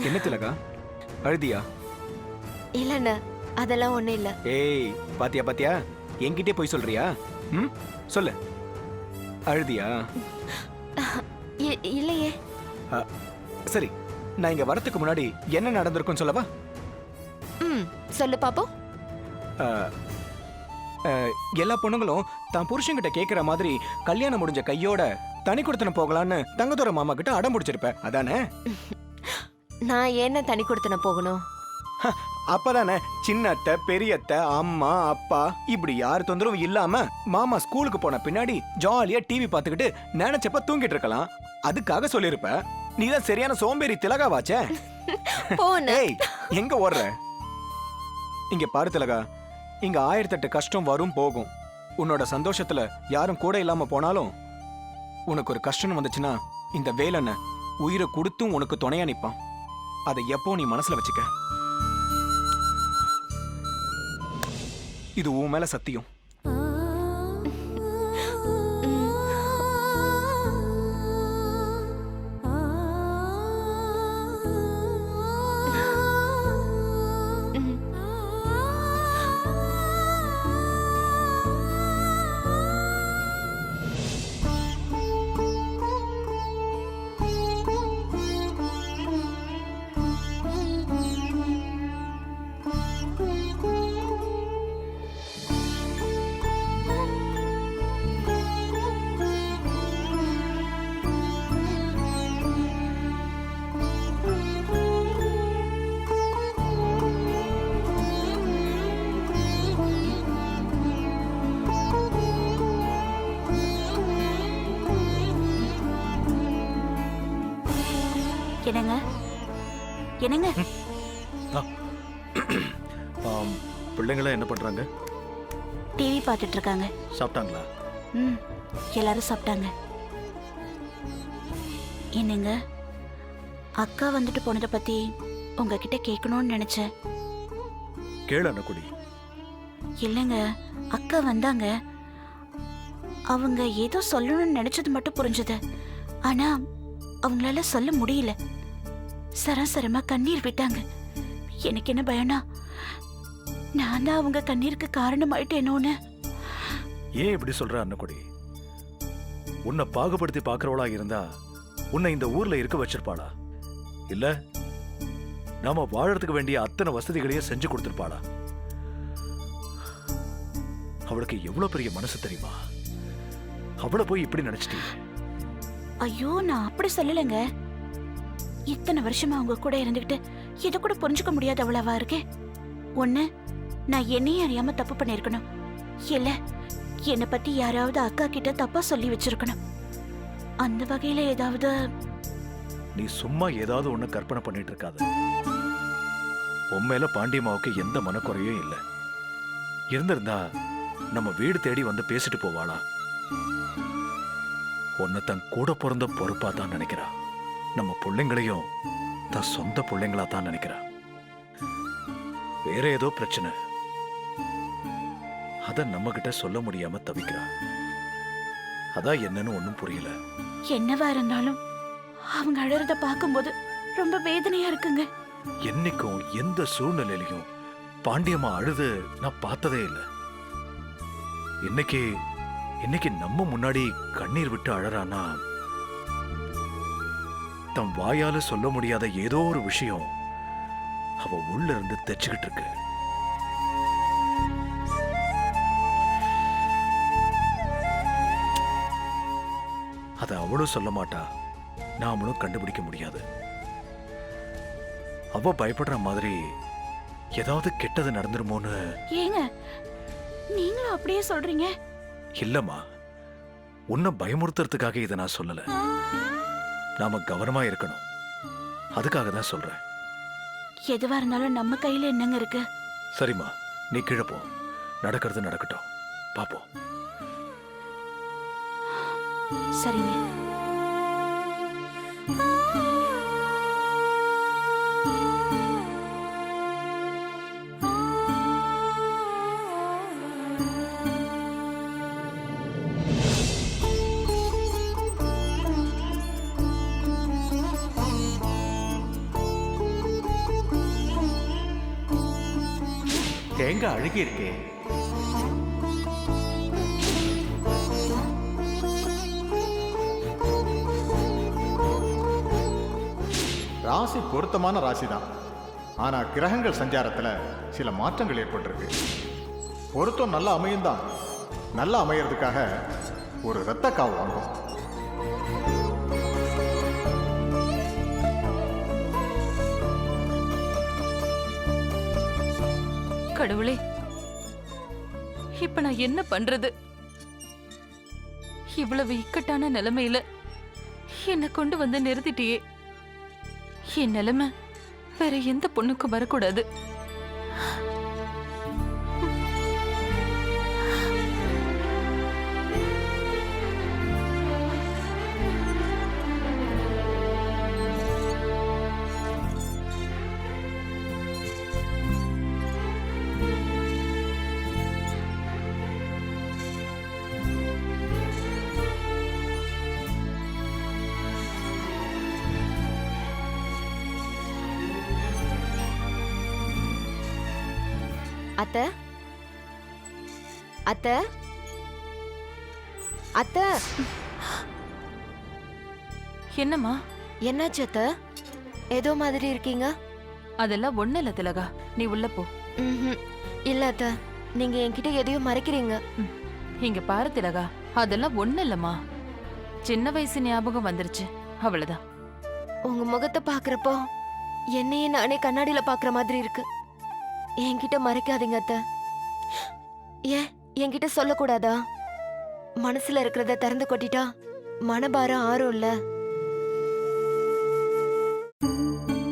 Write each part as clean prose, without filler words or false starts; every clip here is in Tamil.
என்ன திலகா, அழுதியா? இல்லண்ணா, அதெல்லாம் ஒண்ணும் இல்ல. ஏய், பாத்தியா பாத்தியா, என்கிட்டே போய் சொல்றியா? ம், சொல்லு. அழுதியா? இல்லையே. சரி, நான் இங்க வரதுக்கு முன்னாடி என்ன நடந்திருக்குன்னு சொல்லவா? சொல்லு பாப்போம். எல்லா பொண்ணுங்களும் தான் புருஷன்கிட்ட கேக்குற மாதிரி கல்யாணம் முடிஞ்ச கையோட தனி கொடுத்தன போகலான்னு தங்கத்தோர மாமா கிட்ட அடம் பிடிச்சிருப்ப, அதானே? நான் என்ன தனி கொடுத்தன போகணும்? அப்பதானே சின்ன அத்தை, பெரிய அத்தை, அம்மா, அப்பா இப்படி யார் தொந்தரவும் இல்லாம மாமா ஸ்கூலுக்கு போன பின்னாடி ஜாலியா டிவி பார்த்துக்கிட்டு நினைச்சப்ப தூங்கிட்டு இருக்கலாம். அதுக்காக சொல்லிருப்ப. நீதான் சரியான சோம்பேறி திலகாவாச்சே. ஏய், எங்க ஓடுற? இங்க பாரு திலகா, இங்க 1008 கஷ்டம் வரும் போகும். உன்னோட சந்தோஷத்துல யாரும் கூட இல்லாம போனாலும் உனக்கு ஒரு கஷ்டம் வந்துச்சுன்னா இந்த வேலனை உயிரை கொடுத்தும் உனக்கு துணையா நிப்பான். அதை எப்போ நீ மனசுல வச்சுக்க. இது உன் மேல சத்தியம். என்னங்க என்னங்க பிள்ளைங்களா என்ன பண்றாங்க? டிவி பார்த்துட்டு இருக்காங்க. சாப்பிட்டாங்களா? எல்லாரும் சாப்பிட்டாங்க. என்னங்க, அக்கா வந்துட்டு போனதை பத்தி உங்ககிட்ட கேட்கணும்னு நினைச்சேன். கேளு அண்ணக்குடி. இல்லைங்க, அக்கா வந்தாங்க. அவங்க ஏதோ சொல்லணும்னு நினைச்சது மட்டும் புரிஞ்சது. ஆனா அவங்களால சொல்ல முடியல. சராசரமா கண்ணீர் விட்டாங்க. எனக்கு என்ன பயம்னா, நான் தான் அவங்க கண்ணீருக்கு காரணமாயிட்டேனோன்னு. ஏன் இப்படி சொல்ற அண்ணக்குடி? உன்னை பாகுபடுத்தி பாக்குறவளா இருந்தா உன்னை இந்த ஊர்ல இருக்க வச்சிருப்பாளா? இல்ல நாம வாழறதுக்கு வேண்டிய அத்தனை வசதிகளையும் செஞ்சு கொடுத்திருப்பாளா? அவளுக்கு எவ்வளவு பெரிய மனசு தெரியுமா? அவளை போய் இப்படி நினைச்சிட்டீங்க. ஐயோ, நான் அப்படி சொல்லலைங்க. இத்தனை வருஷமா அவங்க கூட இருந்துகிட்டு இதை கூட புரிஞ்சுக்க முடியாத அவ்வளவா இருக்கேன். ஒண்ணு, நான் என்னையும் அறியாம தப்பு பண்ணிருக்கணும். இல்ல, என்னை பத்தி யாராவது அக்கா கிட்ட தப்பா சொல்லி வச்சிருக்கணும். அந்த வகையில ஏதாவது. நீ சும்மா ஏதாவது ஒண்ணு கற்பனை பண்ணிட்டு இருக்காத. உண்மையில பாண்டியம்மாவுக்கு எந்த மனக்குறையும் இல்லை. இருந்திருந்தா நம்ம வீடு தேடி வந்து பேசிட்டு போவாளா? உன்னை தன் கூட பிறந்த பொறுப்பா தான் நினைக்கிறா. நம்ம பிள்ளைங்களையும் தன் சொந்த பிள்ளைங்களா தான் நினைக்கிறா. வேற ஏதோ பிரச்சனை, அத நம்ம கிட்ட சொல்ல முடியாம தவிக்கிறா. அதான் என்னன்னு ஒண்ணும் புரியல. என்னவா இருந்தாலும் அவங்க அழறத பார்க்கும்போது ரொம்ப வேதனையா இருக்குங்க. என்னைக்கும் எந்த சூழ்நிலையிலையும் பாண்டியம்மா அழுது நான் பார்த்ததே இல்லை. இன்னைக்கு நம்ம முன்னாடி கண்ணீர் விட்டு அழறானா, தம் வாயால சொல்ல முடியாத ஏதோ ஒரு விஷயம் அவ உள்ள இருந்து தெச்சுக்கிட்டு இருக்கு. அத அவளும் சொல்ல மாட்டா, நாமளும் கண்டுபிடிக்க முடியாது. அவ பயப்படுற மாதிரி ஏதாவது கெட்டது நடந்துருமோன்னு. ஏங்க நீங்களும் அப்படியே சொல்றீங்க? இல்லம்மா, உன்னை பயமுறுத்துறதுக்காக இதை நான் சொல்லல. நாம கவனமா இருக்கணும், அதுக்காக தான் சொல்றேன். எதுவா இருந்தாலும் நம்ம கையில என்னங்க இருக்கு? சரிம்மா, நீ கீழே போ. நடக்கிறது நடக்கட்டும், பாப்போம். சரிங்க. தேங்காய் அழுகி இருக்கே. ராசி பொருத்தமான ராசி தான். ஆனா கிரகங்கள் சஞ்சாரத்துல சில மாற்றங்கள் ஏற்பட்டிருக்கு. பொருத்தம் நல்லா அமையும் தான். நல்லா அமையறதுக்காக ஒரு இரத்த காவு வாங்கும். கடவுளே, இப்ப நான் என்ன பண்றது? இவ்வளவு இக்கட்டான நிலைமையில என்ன கொண்டு வந்து நிறுத்திட்டியே. என் நிலைமை வேற எந்த பொண்ணுக்கும் வரக்கூடாது. அத்தை, அத்தை, அத்தை, என்னம்மா? என்னாச்சு அத்தை? ஏதோ மாதிரி இருக்கீங்க. அதெல்லாம் ஒண்ணு இல்ல திலகா, நீ உள்ள போ. ம்ஹும். இல்ல அத்தை, நீங்க என்கிட்ட எதையும் மறைக்கிறீங்க. இங்க பாரு திலகா, அதெல்லாம் ஒண்ணு இல்லம்மா. சின்ன வயசு ஞாபகம் வந்துருச்சு, அவ்வளவுதான். உங்க முகத்தை பாக்குறப்போ என்னையே நானே கண்ணாடியில பாக்குற மாதிரி இருக்கு. என்கிட்ட மறைக்காதீங்க அத்தை. ஏன் என்கிட்ட சொல்லக்கூடாதா? மனசுல இருக்கிறத திறந்து கொட்டிட்டா மனபாரம் ஆறும் இல்ல.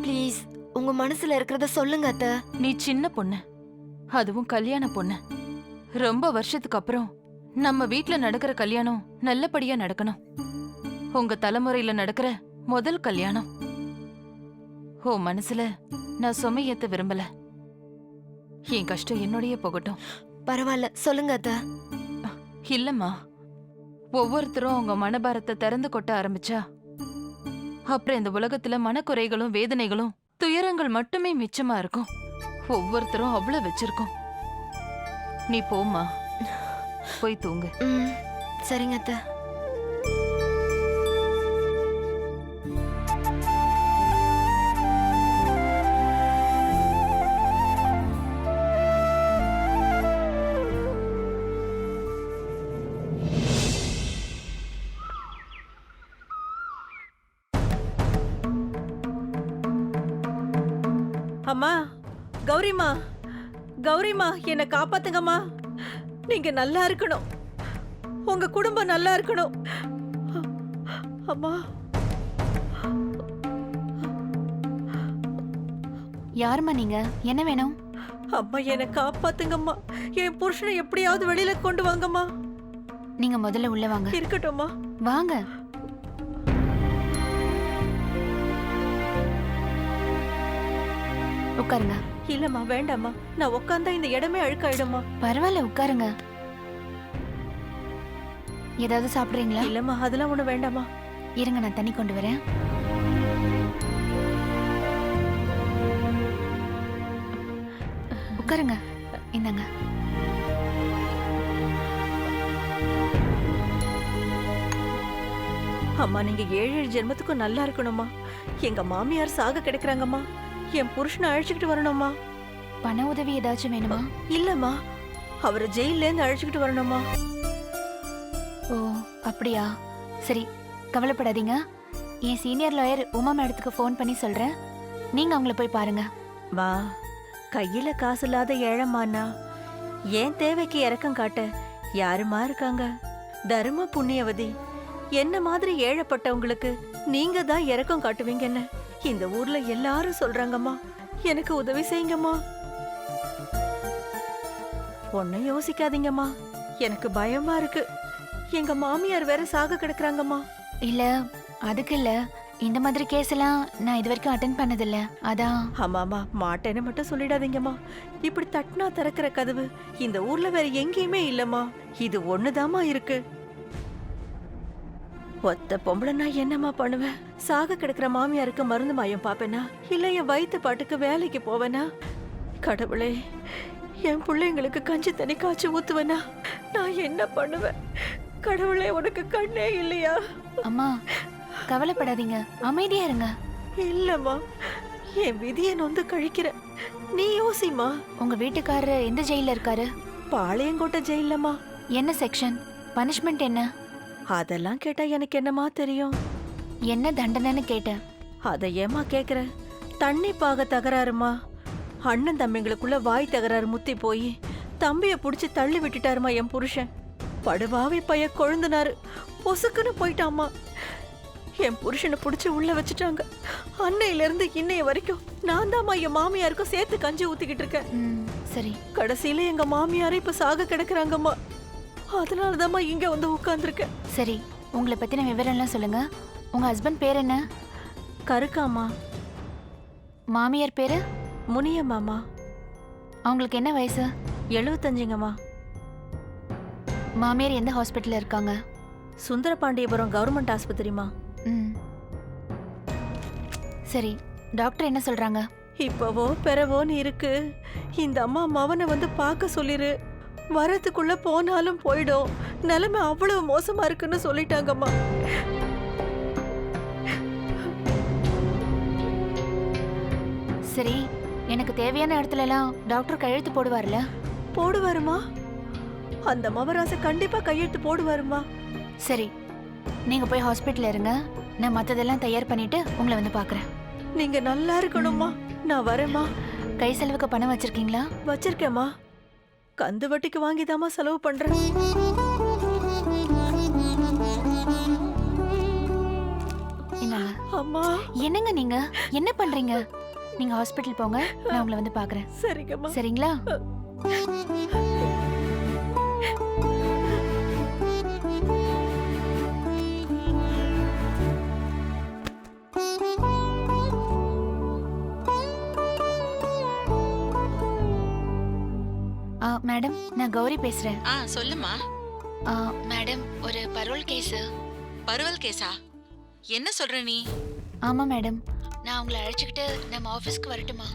ப்ளீஸ் உங்க மனசுல இருக்கிறத சொல்லுங்க அத்தை. நீ சின்ன பொண்ணு, அதுவும் கல்யாண பொண்ணு. ரொம்ப வருஷத்துக்கு அப்புறம் நம்ம வீட்ல நடக்கிற கல்யாணம் நல்லபடியா நடக்கணும். உங்க தலைமுறையில நடக்கிற முதல் கல்யாணம். ஓ மனசுல நான் சுமையேத்த விரும்பல. என் கஷ்டம் என்னோடய போகட்டும். பரவாயில்ல, சொல்லுங்க அத்தை. இல்லம்மா, ஒவ்வொருத்தரும் அவங்க மனபாரத்தை திறந்து கொட்ட ஆரம்பிச்சா அப்புறம் இந்த உலகத்துல மனக்குறைகளும் வேதனைகளும் துயரங்கள் மட்டுமே மிச்சமா இருக்கும். ஒவ்வொருத்தரும் அவ்வளவு வச்சிருக்கோம். நீ போம்மா, போய் தூங்கு. சரிங்க அத்தை. அம்மா, கௌரிமா, கௌரிமா, என்னை காப்பாத்துங்கம்மா. நீங்க நல்லா இருக்கணும். உங்க குடும்பம் நல்லா இருக்கணும். அம்மா. யாரும்மா நீங்க? என்ன வேணும்? அம்மா, என்னை காப்பாத்துங்கம்மா. என் புருஷனை எப்படியாவது வெளியில கொண்டு வாங்கம்மா. நீங்க முதல்ல உள்ள வாங்க. இருக்கட்டும்மா. வாங்க. உட்காருங்க. இல்லம்மா, வேண்டாம்மா. நான் உட்காந்தா இந்த இடமே அழுக்காயிடுமா. பரவாயில்ல, உட்காருங்க. ஏதாவது சாப்பிடுறீங்களா? இல்லம்மா, அதெல்லாம் ஒண்ணு வேண்டாமா. இருங்க, நான் தண்ணி கொண்டு வரேன். உட்காருங்க. இந்தாங்க. அம்மா, நீங்க 7 ஜென்மத்துக்கும் நல்லா இருக்கணும்மா. எங்க மாமியார் சாக கிடைக்கிறாங்கம்மா. என் புருஷனை அழைச்சிக்கிட்டு வரணும்மா. பண உதவி ஏதாச்சும் வேணுமா? இல்லம்மா, அவரை ஜெயில இருந்து அழைச்சிக்கிட்டு வரணும்மா. ஓ அப்படியா? சரி, கவலைப்படாதீங்க. என் சீனியர் லாயர் உமா மேடத்துக்கு ஃபோன் பண்ணி சொல்றேன். நீங்க அவங்கள போய் பாருங்க. மா, கையில காசு இல்லாத ஏழம்மாண்ணா. ஏன் தேவைக்கு இறக்கம் காட்ட யாருமா இருக்காங்க? தர்ம புண்ணியவதி. என்ன மாதிரி ஏழப்பட்டவங்களுக்கு நீங்க தான் இறக்கம் காட்டுவீங்கன்னு இந்த ஊர்ல எல்லாரும் சொல்றாங்கம்மா. எனக்கு உதவி செய்யுங்கம்மா. ஒன்னும் யோசிக்காதீங்கம்மா. எனக்கு பயமா இருக்கு. எங்க மாமியார் வேற சாக கிடக்குறாங்கம்மா. இல்ல, அதுக்கு இல்ல. இந்த மாதிரி கேஸ் எல்லாம் நான் இது வரைக்கும் அட்டென்ட் பண்ணதில்ல, அதான். ஆமாமா, மாட்டேன்னு மட்டும் சொல்லிடாதீங்கம்மா. இப்படி தட்டினா திறக்கிற கதவு இந்த ஊர்ல வேற எங்கேயுமே இல்லம்மா. இது ஒண்ணுதாம்மா இருக்கு. ஒத்த பொம்பளை நான் என்னம்மா பண்ணுவேன்? சாக கிடக்குற மாமியாருக்கு மருந்து மாயம் பாப்பேனா, இல்ல என் வயிற்று பாட்டுக்கு வேலைக்கு போவேனா? கடவுளே, என் பிள்ளைங்களுக்கு கஞ்சி தண்ணி காய்ச்சி ஊத்துவேனா? நான் என்ன பண்ணுவேன்? கடவுளே, உனக்கு கண்ணே இல்லையா? அம்மா கவலைப்படாதீங்க, அமைதியா இருங்க. இல்லம்மா, என் விதியை நொந்து கழிக்கிற. நீ யோசிமா. உங்க வீட்டுக்காரரு எந்த ஜெயில இருக்காரு? பாளையங்கோட்டை ஜெயிலம்மா. என்ன செக்ஷன்? பனிஷ்மெண்ட் என்ன? அதெல்லாம் கேட்டா எனக்கு என்னமா தெரியும்? என்ன தண்டனைன்னு கேட்டேன். அதை ஏமா கேக்குற? தண்ணி பாக தகராறுமா. அண்ணன் தம்பிங்களுக்குள்ள வாய் தகராறு முத்தி போய் தம்பிய புடிச்சு தள்ளி விட்டுட்டாருமா என் புருஷன். படுவாவி பைய கொழுந்தனாரு பொசுக்குன்னு போயிட்டாமா. என் புருஷனை புடிச்சு உள்ள வச்சுட்டாங்க. அன்னையில இருந்து இன்னைய வரைக்கும் நான் தாம்மா என் மாமியாருக்கும் சேர்த்து கஞ்சி ஊத்திக்கிட்டு இருக்கேன். சரி. கடைசியில எங்க மாமியாரே இப்ப சாக கிடக்குறாங்கம்மா. அதனாலதாம்மா இங்க வந்து உட்கார்ந்துருக்கேன். சரி, உங்களை பத்தின விவரம்லாம் சொல்லுங்க. உங்க ஹஸ்பண்ட் பேர் என்ன? கருக்காமா. மாமியார் பேரு? முனியம்மாமா. அவங்களுக்கு என்ன வயசு? 75ங்கம்மா. மாமியார் எந்த ஹாஸ்பிட்டல்ல இருக்காங்க? சுந்தரபாண்டியபுரம் கவர்மெண்ட் ஆஸ்பத்திரிமா. ம். சரி, டாக்டர் என்ன சொல்றாங்க? இப்பவோ பெறவோன்னு இருக்கு. இந்த அம்மா மவனை வந்து பார்க்க சொல்லிரு. வரத்துக்குள்ள போனாலும் போயிடும். நிலைமை அவ்வளவு மோசமா இருக்குன்னு சொல்லிட்டாங்கம்மா. சரி, எனக்கு தேவையான இடத்துல எல்லாம் டாக்டர் கையெழுத்து போடுவார்ல? போடுவாருமா. அந்த மவராச கண்டிப்பா கையெழுத்து போடுவாருமா. சரி, நீங்க போய் ஹாஸ்பிட்டல்ல இருங்க. நான் மத்ததெல்லாம் தயார் பண்ணிட்டு உங்களை வந்து பார்க்கறேன். நீங்க நல்லா இருக்கணும்மா. நான் வரேம்மா. கை செலவுக்கு பணம் வச்சிருக்கீங்களா? வச்சிருக்கேம்மா. கந்து வட்டிக்கு வாங்கிதாம்மா செலவு பண்றேன். என்னங்க? அம்மா. என்னங்க நீங்க என்ன பண்றீங்க? நீங்க ஹாஸ்பிட்டல் போங்க, நான் உங்களை வந்து பார்க்கறேன். சரிங்கம்மா. சரிங்களா? மேடம், நான் கௌரி பேசுறேன். சொல்லுமா. மேடம், ஒரு பரோல் கேஸ். பருவல் கேஸா? என்ன சொல்ற நீ? ஆமா மேடம், நான் உங்களை அழைச்சிக்கிட்டு நம்ம ஆபீஸ்க்கு வரட்டுமா?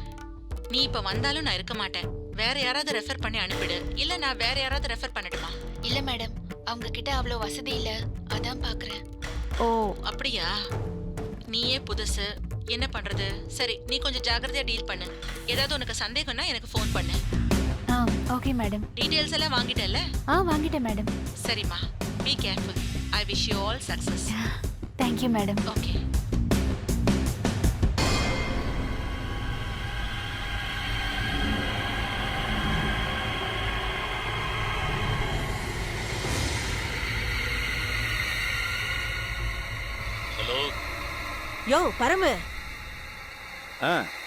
நீ இப்ப வந்தாலும் நான் இருக்க மாட்டேன். வேற யாராவது ரெஃபர் பண்ணி அனுப்பிடு. இல்ல நான் வேற யாராவது ரெஃபர் பண்ணட்டுமா? இல்ல மேடம், அவங்க கிட்ட அவ்வளோ வசதி இல்ல, அதான் பாக்குறேன். ஓ அப்படியா? நீயே புதுசு, என்ன பண்றது? சரி, நீ கொஞ்சம் ஜாக்கிரதையா டீல் பண்ணு. ஏதாவது உனக்கு சந்தேகம்னா எனக்கு ஃபோன் பண்ணு. Okay madam. டீடைல்ஸ் எல்லாம் வாங்கிட்டல்ல? வாங்கிட்டேன் மேடம். சரிம்மா, be careful. I wish you all success. Thank you madam. Okay. Hello. யோ பரமு.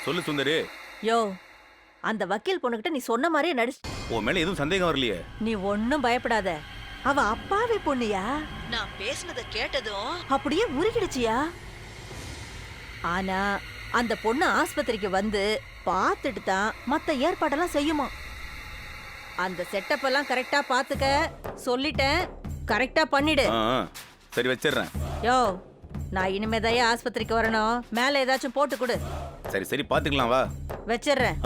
சொல்லு சுந்தரி. யோ, அந்த வக்கீல் பொண்ணுகிட்ட நீ சொன்ன மாதிரியே நடிச்சு. உன் மேல எதுவும் சந்தேகம் வரலையே? நீ ஒன்னும் பயப்படாத. அவ அப்பாவி பொண்ணியா? நான் பேசுனத கேட்டதும் அப்படியே உருகிடுச்சியா? ஆனா அந்த பொண்ணு ஆஸ்பத்திரிக்கு வந்து பார்த்துட்டு தான் மத்த ஏற்பாடெல்லாம் செய்யுமா. அந்த செட்டப் எல்லாம் கரெக்டா பாத்துக்க சொல்லிட்டேன். கரெக்டா பண்ணிடு. சரி, வச்சிடுறேன். யோ, நான் இனிமேதையா ஆஸ்பத்திரிக்கு வரணும். மேல ஏதாச்சும் போட்டு கொடு. சரி சரி, பாத்துக்கலாம், வா. வச்சிடுறேன்.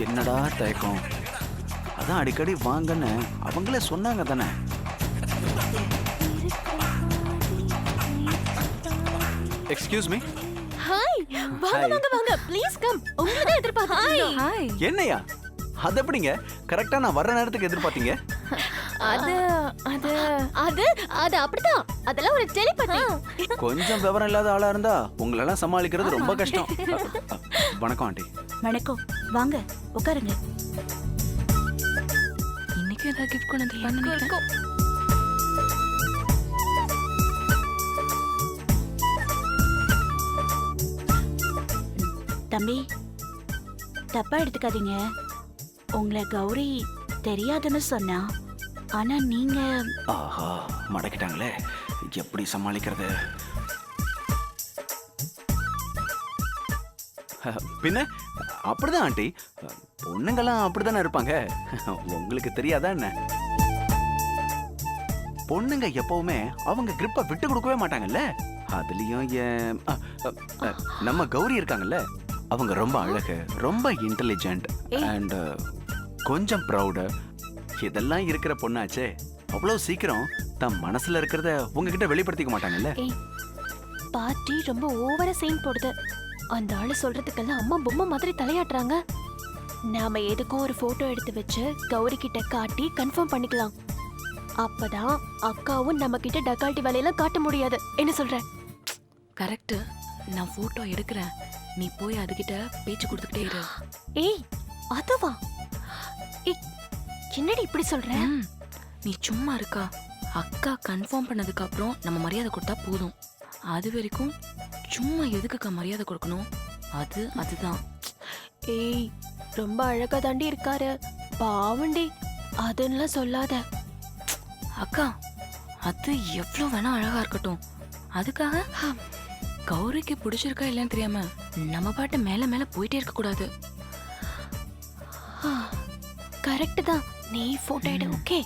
என்னடா தயக்கம்? அதான் அடிக்கடி வாங்கன்னு அவங்களே சொன்னாங்க தானே. Excuse me. ஹாய், வாங்க வாங்க வாங்க, ப்ளீஸ் கம். உங்களை தான் எதிர்பார்த்தேன். ஹாய். என்னையா? அது எப்படிங்க கரெக்டா நான் வர்ற நேரத்துக்கு எதிர்பார்த்தீங்க? அது அது அது அது அப்படிதான். அதெல்லாம் ஒரு டெலிபதி. கொஞ்சம் விவரம் இல்லாத ஆளா இருந்தா உங்களெல்லாம் சமாளிக்கிறது ரொம்ப கஷ்டம். வணக்கம் ஆண்டி. வணக்கம், வாங்க உட்காருங்க. இன்னைக்கு ஏதாவது கிஃப்ட் கொண்டு வந்து தம்பி, தப்பா எடுத்துக்காதீங்க. உங்களை கௌரி தெரியாதுன்னு சொன்னா, ஆனா நீங்க ஆஹா மடக்கிட்டாங்களே, எப்படி சமாளிக்கிறது? பின்ன அப்படிதான் ஆண்டி, பொண்ணுங்கெல்லாம் அப்படிதானே இருப்பாங்க. உங்களுக்கு தெரியாதா என்ன? பொண்ணுங்க எப்பவுமே அவங்க கிரிப்பை விட்டு கொடுக்கவே மாட்டாங்கல்ல. அதுலயும் நம்ம கௌரி இருக்காங்கல்ல, அவங்க ரொம்ப அழகு, ரொம்ப இன்டெலிஜென்ட் அண்ட் கொஞ்சம் ப்ரௌடு. இதெல்லாம் இருக்கிற பொண்ணாச்சே, அவ்வளவு சீக்கிரம் தன் மனசுல இருக்கிறத உங்ககிட்ட வெளிப்படுத்திக்க மாட்டாங்கல்ல. பாட்டி ரொம்ப ஓவரா சீன் போடுது. அந்த ஆளு சொல்றதுக்கெல்லாம் அம்மா பொம்மை மாதிரி தலையாட்டுறாங்க. நாம எதுக்கும் ஒரு போட்டோ எடுத்து வச்சு கௌரி கிட்ட காட்டி கன்ஃபார்ம் பண்ணிக்கலாம். அப்பதான் அக்காவும் நம்ம கிட்ட டக்கால்ட்டி வேலையெல்லாம் காட்ட முடியாது. என்ன சொல்ற? கரெக்ட். நான் போட்டோ எடுக்கிறேன், நீ போய் அதுகிட்ட பேச்சு கொடுத்துக்கிட்டே இரு. ஏய் அதுவா? என்னடி இப்படி சொல்ற? நீ சும்மா இருக்கா? அக்கா கன்ஃபார்ம் பண்ணதுக்கு அப்புறம் நம்ம மரியாதை கொடுத்தா போதும். அது வரைக்கும் சும்மா எதுக்குக்கா மரியாதை கொடுக்கணும்? அதுதான். ஏய் ரொம்ப அழகா தாண்டி இருக்காரு, பாவண்டி, அதுன்னு சொல்லாத. அக்கா அது எவ்வளவு வேணா அழகா இருக்கட்டும், அதுக்காக கௌரிக்கு பிடிச்சிருக்கா இல்லைன்னு தெரியாம நம்ம பாட்டு மேல மேல போயிட்டே இருக்க கூடாது. கரெக்ட் தான், நீ போட்டோ எடு. ஓகே.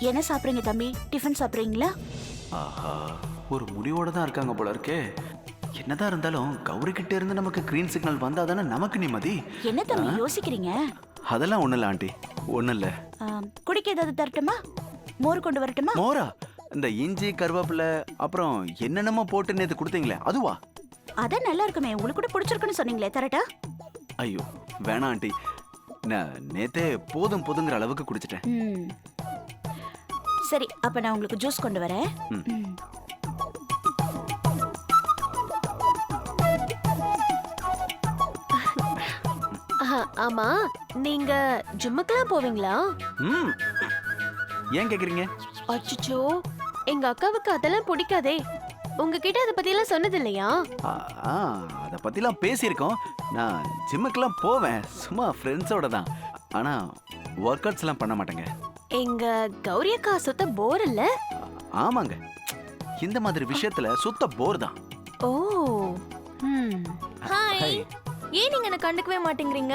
என்ன சாப்பிடுறீங்க தம்பி? டிஃபன் சாப்பிடுறீங்களா? ஆஹா, ஒரு முடிவோட தான் இருக்காங்க போல இருக்கே. என்னதான் இருந்தாலும் கௌரி கிட்ட இருந்து நமக்கு கிரீன் சிக்னல் வந்தாதானே நமக்கு நிம்மதி. என்ன தம்பி யோசிக்கிறீங்க? அதெல்லாம் ஒண்ணும் இல்ல ஆண்டி, ஒண்ணும் இல்ல. குடிக்க ஏதாவது தரட்டுமா? மோர் கொண்டு வரட்டுமா? மோரா? இந்த இஞ்சி கருவேப்பிலை அப்புறம் என்னென்னமோ போட்டு நேத்து கொடுத்தீங்களே அதுவா? அதான் நல்லா இருக்குமே, உங்களுக்கு கூட பிடிச்சிருக்குன்னு சொன்னீங்களே, தரட்டா? ஐயோ வேணாம் ஆண்டி, நான் நேத்தே போதும் போதுங்கிற அளவுக்கு குடிச்சிட்டேன். சரி, அப்ப நான் உங்களுக்கு ஜூஸ் கொண்டு வரேன். ஆமா, நீங்க ஜிம்முக்குலாம் போவீங்களா? ஏன் கேக்குறீங்க? அச்சோ, எங்க அக்காவுக்கு அதெல்லாம் பிடிக்காதே. உங்ககிட்ட அதை பத்தி எல்லாம் சொன்னது இல்லையா? அதை பத்திலாம் பேசியிருக்கோம். நான் ஜிம்முக்கெல்லாம் போவேன், சும்மா ஃப்ரெண்ட்ஸோட தான். ஆனா ஒர்க் அவுட்ஸ் எல்லாம் பண்ண மாட்டேங்க. எங்க கௌரி அக்கா சுத்த போர் இல்ல? ஆமாங்க, இந்த மாதிரி விஷயத்துல சுத்த போர் தான். ஓ ஹாய். ஏன் நீங்க என்ன கண்டுக்கவே மாட்டேங்கிறீங்க?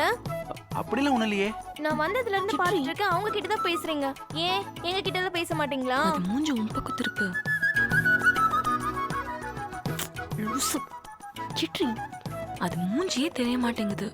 அப்படிலாம் ஒண்ணும் இல்லையே. நான் வந்ததுல இருந்து பாத்துட்டு இருக்கேன், அவங்க கிட்ட தான் பேசுறீங்க. ஏன் எங்க கிட்ட எல்லாம் பேச மாட்டீங்களா? அது மூஞ்சி உன் பக்கம் திருப்பு. லூசு. சிட்ரி. அது மூஞ்சியே தெரிய மாட்டேங்குது.